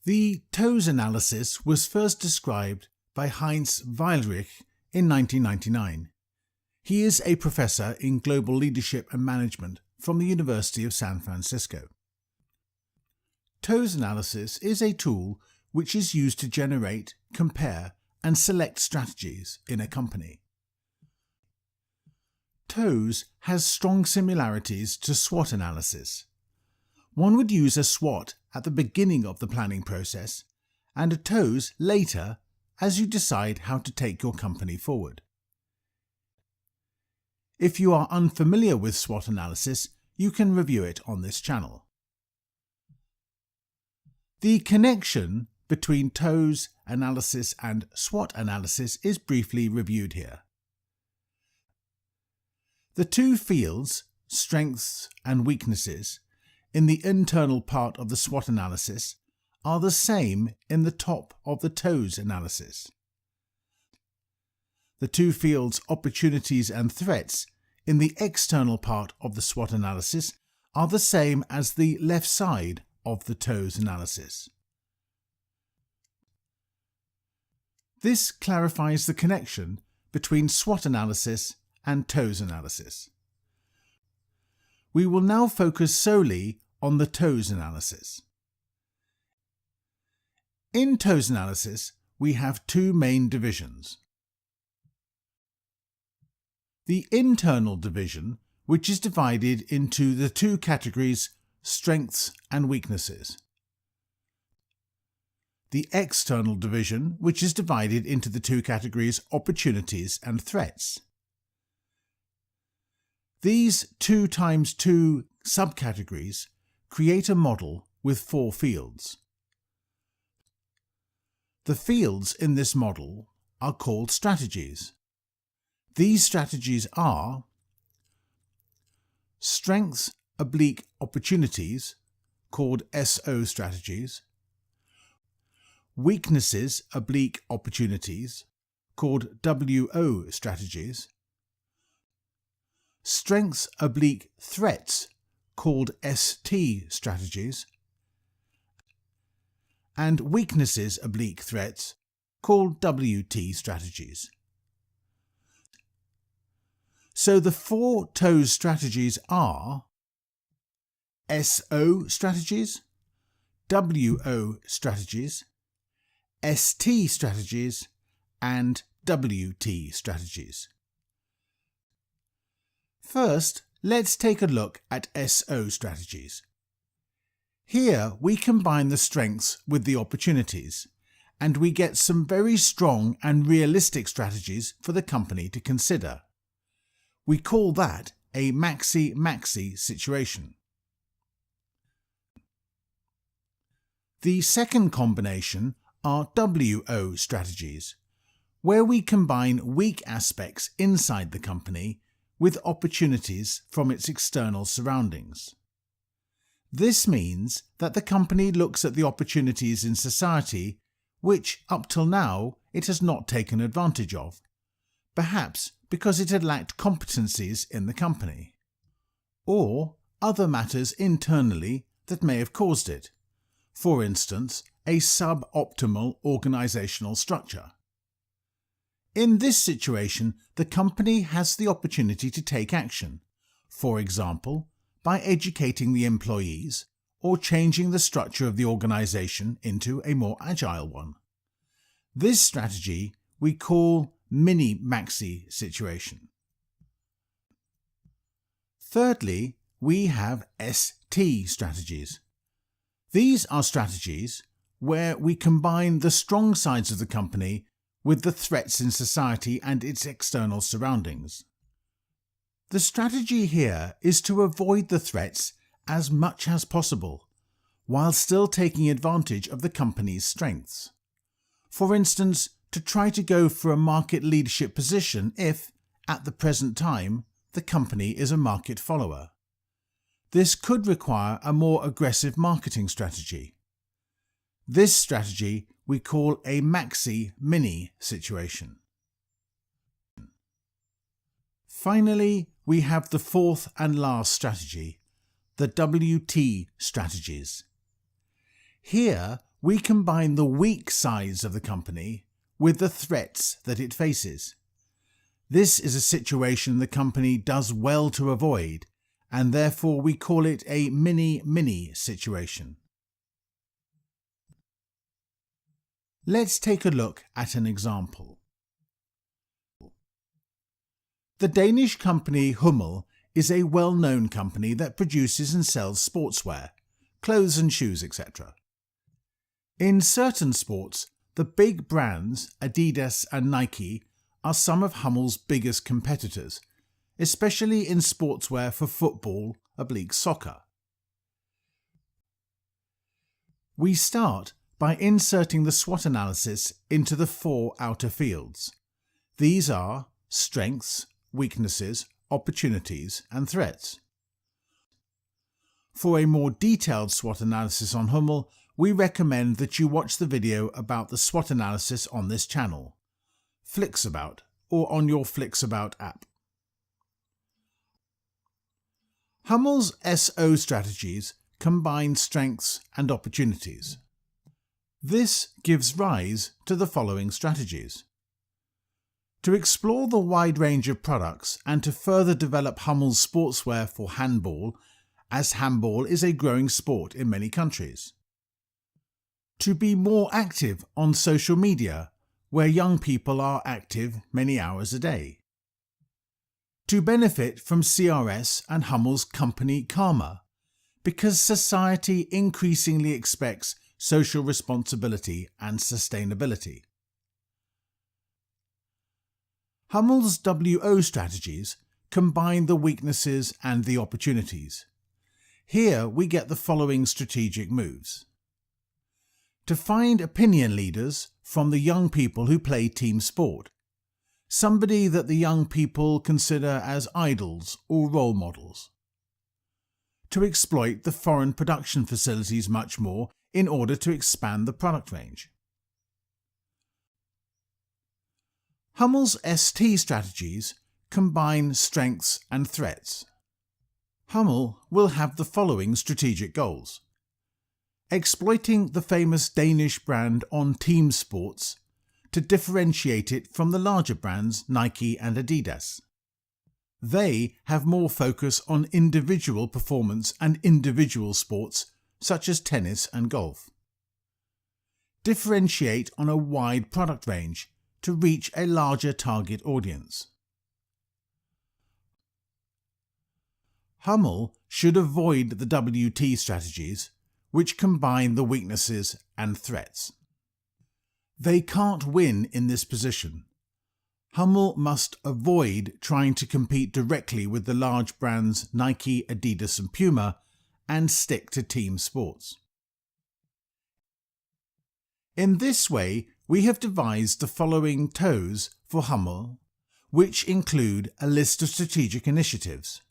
The TOWS analysis was first described by Heinz Weihrich in 1999. He is a professor in global leadership and management from the University of San Francisco. TOWS analysis is a tool which is used to generate, compare, and select strategies in a company. TOWS has strong similarities to SWOT analysis. One would use a SWOT at the beginning of the planning process and a TOWS later as you decide how to take your company forward. If you are unfamiliar with SWOT analysis, you can review it on this channel. The connection between TOWS analysis and SWOT analysis is briefly reviewed here. The two fields, strengths and weaknesses, in the internal part of the SWOT analysis are the same in the top of the TOWS analysis. The two fields, opportunities and threats, in the external part of the SWOT analysis are the same as the left side of the TOWS analysis. This clarifies the connection between SWOT analysis and TOWS analysis. We will now focus solely on the TOWS analysis. In TOWS analysis, we have two main divisions. The internal division, which is divided into the two categories strengths and weaknesses. The external division, which is divided into the two categories opportunities and threats. These 2 times 2 subcategories create a model with 4 fields. The fields in this model are called strategies. These strategies are strengths / opportunities, called SO strategies, weaknesses / opportunities, called WO strategies, strengths / threats, called ST strategies, and weaknesses / threats, called WT strategies. So the 4 TOWS strategies are SO strategies, WO strategies, ST strategies, and WT strategies. First, let's take a look at SO strategies. Here we combine the strengths with the opportunities, and we get some very strong and realistic strategies for the company to consider. We call that a Maxi-Maxi situation. The second combination are WO strategies, where we combine weak aspects inside the company with opportunities from its external surroundings. This means that the company looks at the opportunities in society which, up till now, it has not taken advantage of, perhaps because it had lacked competencies in the company, or other matters internally that may have caused it, for instance, a suboptimal organizational structure. In this situation, the company has the opportunity to take action, for example, by educating the employees or changing the structure of the organization into a more agile one. This strategy we call Mini-Maxi situation. Thirdly, we have ST strategies. These are strategies where we combine the strong sides of the company with the threats in society and its external surroundings. The strategy here is to avoid the threats as much as possible, while still taking advantage of the company's strengths. For instance, to try to go for a market leadership position if, at the present time, the company is a market follower. This could require a more aggressive marketing strategy. This strategy we call a Maxi-Mini situation. Finally, we have the fourth and last strategy, the WT strategies. Here we combine the weak sides of the company with the threats that it faces. This is a situation the company does well to avoid, and therefore we call it a mini-mini situation. Let's take a look at an example. The Danish company Hummel is a well-known company that produces and sells sportswear, clothes and shoes, etc. In certain sports, the big brands Adidas and Nike are some of Hummel's biggest competitors, especially in sportswear for football/soccer. We start by inserting the SWOT analysis into the 4 outer fields. These are strengths, weaknesses, opportunities, and threats. For a more detailed SWOT analysis on Hummel, we recommend that you watch the video about the SWOT analysis on this channel, Flixabout, or on your Flixabout app. Hummel's SO strategies combine strengths and opportunities. This gives rise to the following strategies. To explore the wide range of products and to further develop Hummel's sportswear for handball, as handball is a growing sport in many countries. To be more active on social media, where young people are active many hours a day. To benefit from CRS and Hummel's company karma, because society increasingly expects social responsibility and sustainability. Hummel's WO strategies combine the weaknesses and the opportunities. Here we get the following strategic moves. To find opinion leaders from the young people who play team sport, somebody that the young people consider as idols or role models. To exploit the foreign production facilities much more in order to expand the product range. Hummel's ST strategies combine strengths and threats. Hummel will have the following strategic goals. Exploiting the famous Danish brand on team sports to differentiate it from the larger brands Nike and Adidas. They have more focus on individual performance and individual sports such as tennis and golf. Differentiate on a wide product range to reach a larger target audience. Hummel should avoid the WT strategies, which combine the weaknesses and threats. They can't win in this position. Hummel must avoid trying to compete directly with the large brands Nike, Adidas and Puma and stick to team sports. In this way, we have devised the following TOWS for Hummel, which include a list of strategic initiatives.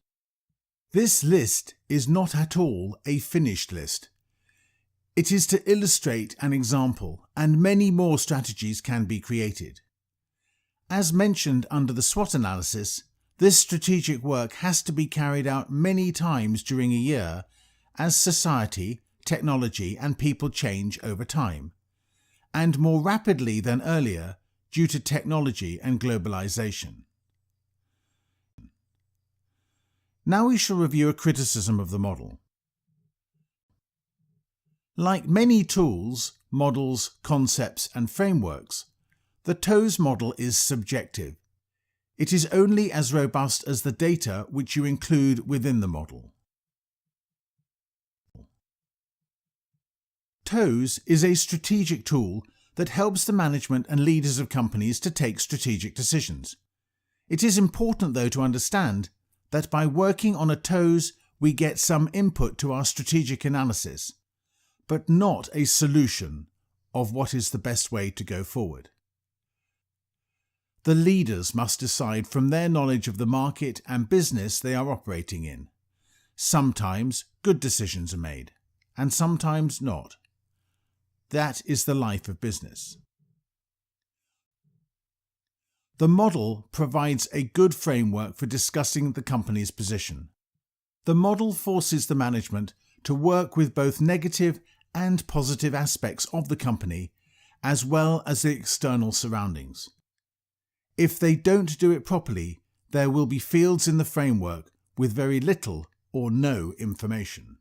This list is not at all a finished list. It is to illustrate an example, and many more strategies can be created. As mentioned under the SWOT analysis, this strategic work has to be carried out many times during a year as society, technology and people change over time, and more rapidly than earlier due to technology and globalization. Now we shall review a criticism of the model. Like many tools, models, concepts and frameworks, the TOWS model is subjective. It is only as robust as the data which you include within the model. TOWS is a strategic tool that helps the management and leaders of companies to take strategic decisions. It is important, though, to understand that by working on a TOWS we get some input to our strategic analysis, but not a solution of what is the best way to go forward. The leaders must decide from their knowledge of the market and business they are operating in. Sometimes good decisions are made, and sometimes not. That is the life of business. The model provides a good framework for discussing the company's position. The model forces the management to work with both negative and positive aspects of the company, as well as the external surroundings. If they don't do it properly, there will be fields in the framework with very little or no information.